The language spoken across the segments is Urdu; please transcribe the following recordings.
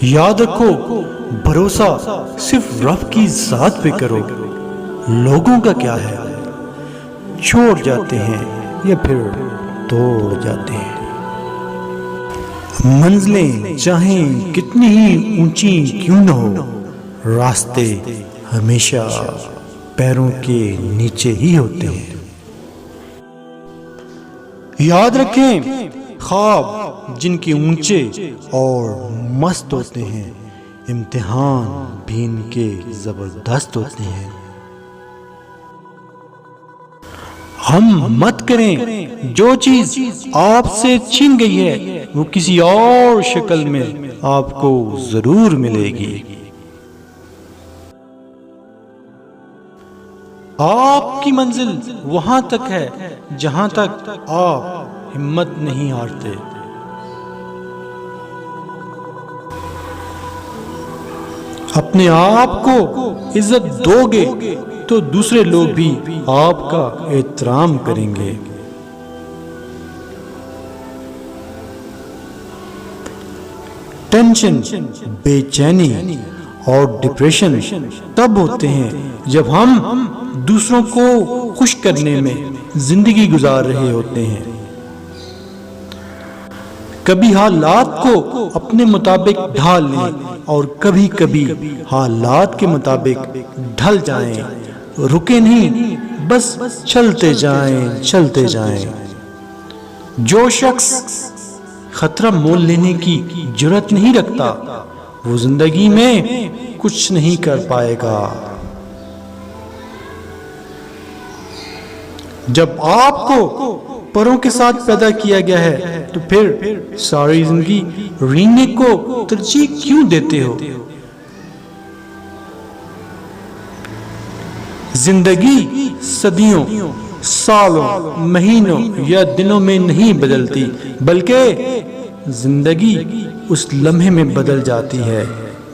یاد رکھو بھروسہ صرف رب کی ذات پہ کرو، لوگوں کا کیا ہے، چھوڑ جاتے ہیں یا پھر توڑ جاتے ہیں۔ منزلیں چاہیں کتنی ہی اونچی کیوں نہ ہو، راستے ہمیشہ پیروں کے نیچے ہی ہوتے ہیں۔ یاد رکھیں خواب جن کے اونچے اور مست ہوتے ہیں، امتحان بھی ان کے زبردست ہوتے ہیں۔ ہم مت کریں جو چیز آپ سے چھین گئی ہے وہ کسی اور شکل میں آپ کو ضرور ملے گی۔ آپ کی منزل وہاں تک ہے جہاں تک آپ ہمت نہیں ہارتے۔ اپنے آپ کو عزت دو گے تو دوسرے لوگ بھی آپ کا احترام کریں گے۔ ٹینشن، بے چینی اور ڈپریشن تب ہوتے ہیں جب ہم دوسروں کو خوش کرنے میں زندگی گزار رہے ہوتے ہیں۔ کبھی حالات کو اپنے مطابق ڈھال لیں اور کبھی کبھی حالات کے مطابق ڈھل جائیں، رکے نہیں، بس چلتے جائیں چلتے جائیں۔ جو شخص خطرہ مول لینے کی جرات نہیں رکھتا وہ زندگی میں کچھ نہیں کر پائے گا۔ جب آپ کو پروں کے ساتھ پیدا کیا گیا ہے تو پھر ساری زندگی رینگنے کو ترجیح کیوں دیتے ہو؟ زندگی صدیوں، سالوں، مہینوں یا دنوں میں نہیں بدلتی، بلکہ زندگی اس لمحے میں بدل جاتی ہے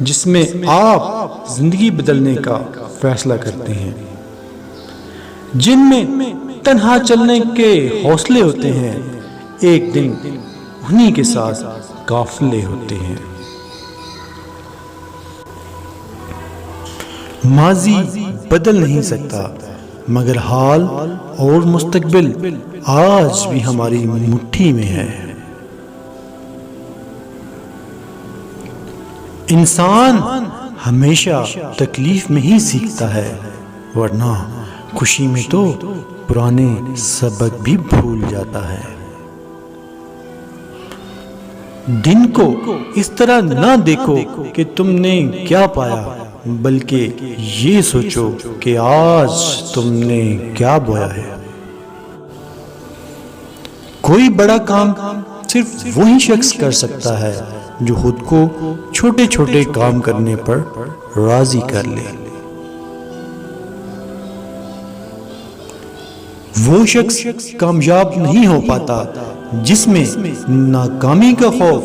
جس میں آپ زندگی بدلنے کا فیصلہ کرتے ہیں۔ جن میں تنہا چلنے کے حوصلے ہوتے ہیں، ایک دن انہی کے ساتھ قافلے ہوتے ہیں۔ ماضی بدل نہیں سکتا مگر حال اور مستقبل آج بھی ہماری مٹھی میں ہے۔ انسان ہمیشہ تکلیف میں ہی سیکھتا ہے، ورنہ خوشی میں تو پرانے سبق بھی بھول جاتا ہے۔ دن کو اس طرح نہ دیکھو کہ تم نے کیا پایا، بلکہ یہ سوچو کہ آج تم نے کیا بویا ہے۔ کوئی بڑا کام صرف وہی شخص کر سکتا ہے جو خود کو چھوٹے چھوٹے کام کرنے پر راضی کر لے۔ وہ شخص کامیاب نہیں ہو پاتا جس میں ناکامی کا خوف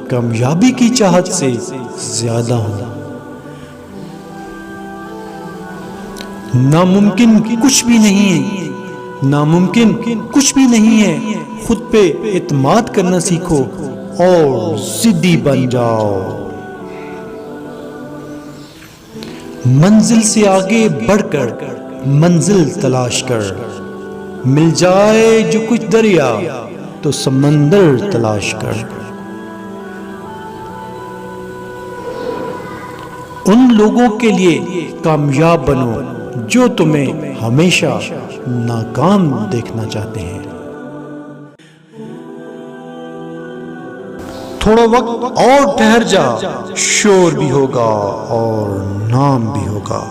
کامیابی کی چاہت سے زیادہ ہو۔ ناممکن کچھ بھی نہیں ہے، ناممکن کچھ بھی نہیں ہے، خود پہ اعتماد کرنا سیکھو اور ضدی بن جاؤ۔ منزل سے آگے بڑھ کر منزل تلاش کر، مل جائے جو کچھ دریا تو سمندر تلاش کر۔ ان لوگوں کے لیے کامیاب بنو جو تمہیں ہمیشہ ناکام دیکھنا چاہتے ہیں۔ تھوڑا وقت اور ٹھہر جا، شور بھی ہوگا اور نام بھی ہوگا۔